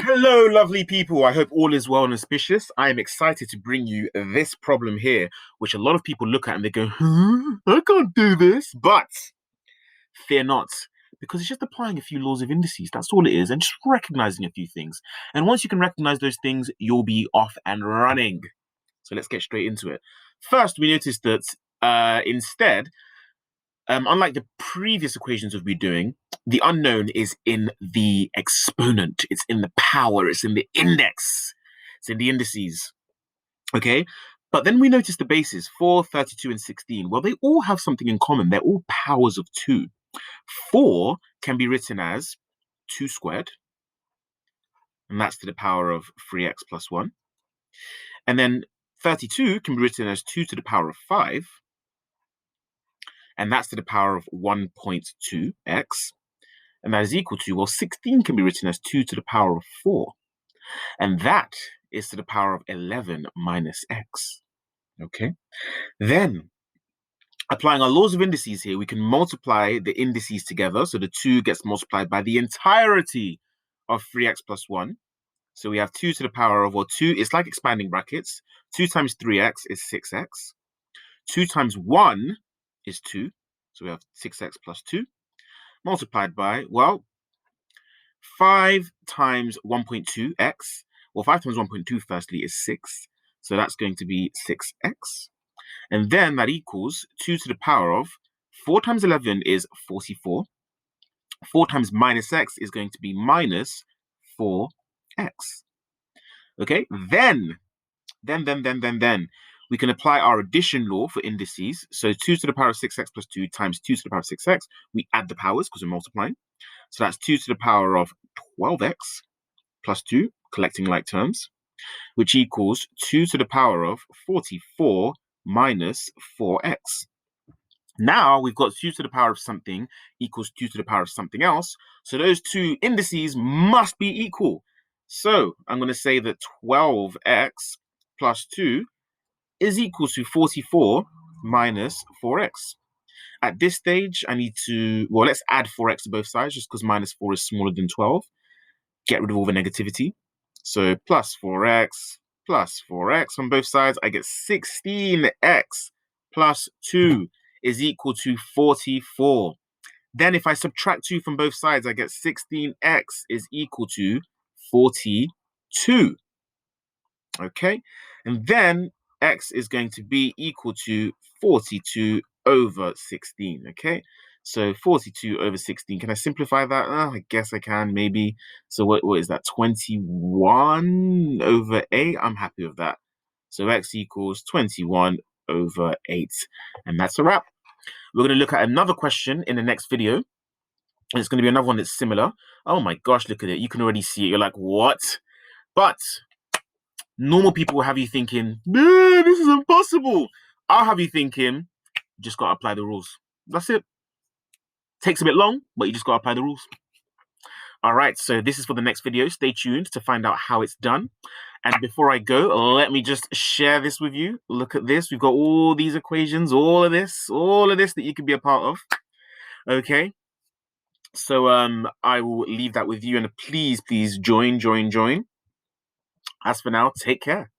Hello, lovely people. I hope all is well and auspicious. I am excited to bring you this problem here, which a lot of people look at and they go, huh? I can't do this. But fear not, because it's just applying a few laws of indices. That's all it is, and just recognizing a few things. And once you can recognize those things, you'll be off and running. So let's get straight into it. First, we noticed that instead, unlike the previous equations we've been doing, the unknown is in the exponent. It's in the power. It's in the index. It's in the indices. Okay? But then we notice the bases, 4, 32, and 16. Well, they all have something in common. They're all powers of 2. 4 can be written as 2 squared, and that's to the power of 3x plus 1. And then 32 can be written as 2 to the power of 5, and that's to the power of 1.2x. And that is equal to, well, 16 can be written as 2 to the power of 4. And that is to the power of 11 minus x. Okay? Then, applying our laws of indices here, we can multiply the indices together. So the 2 gets multiplied by the entirety of 3x plus 1. So we have 2 to the power of, or 2, it's like expanding brackets. 2 times 3x is 6x. 2 times 1 is 2. So we have 6x plus 2. Multiplied by, well, 5 times 1.2x. Well, 5 times 1.2 firstly is 6. So that's going to be 6x. And then that equals 2 to the power of 4 times 11 is 44. 4 times minus x is going to be minus 4x. Okay, then we can apply our addition law for indices. So 2 to the power of 6x plus 2 times 2 to the power of 6x. We add the powers because we're multiplying. So that's 2 to the power of 12x plus 2, collecting like terms, which equals 2 to the power of 44 minus 4x. Now we've got 2 to the power of something equals 2 to the power of something else. So those two indices must be equal. So I'm going to say that 12x plus 2 is equal to 44 minus 4x. At this stage, I need to, well, let's add 4x to both sides just because minus 4 is smaller than 12. Get rid of all the negativity. So plus 4x on both sides, I get 16x plus 2 is equal to 44. Then if I subtract 2 from both sides, I get 16x is equal to 42. Okay, and then x is going to be equal to 42 over 16. Okay, so 42 over 16. Can I simplify that? I guess I can, maybe. So what is that? 21 over 8. I'm happy with that. So x equals 21 over 8. And that's a wrap. We're going to look at another question in the next video. And it's going to be another one that's similar. Oh my gosh, look at it. You can already see it. You're like, what? But normal people will have you thinking, no, this is impossible. I'll have you thinking, you just got to apply the rules. That's it. Takes a bit long, but you just got to apply the rules. All right, so this is for the next video. Stay tuned to find out how it's done. And before I go, let me just share this with you. Look at this. We've got all these equations, all of this that you can be a part of. Okay. So I will leave that with you. And please join. As for now, take care.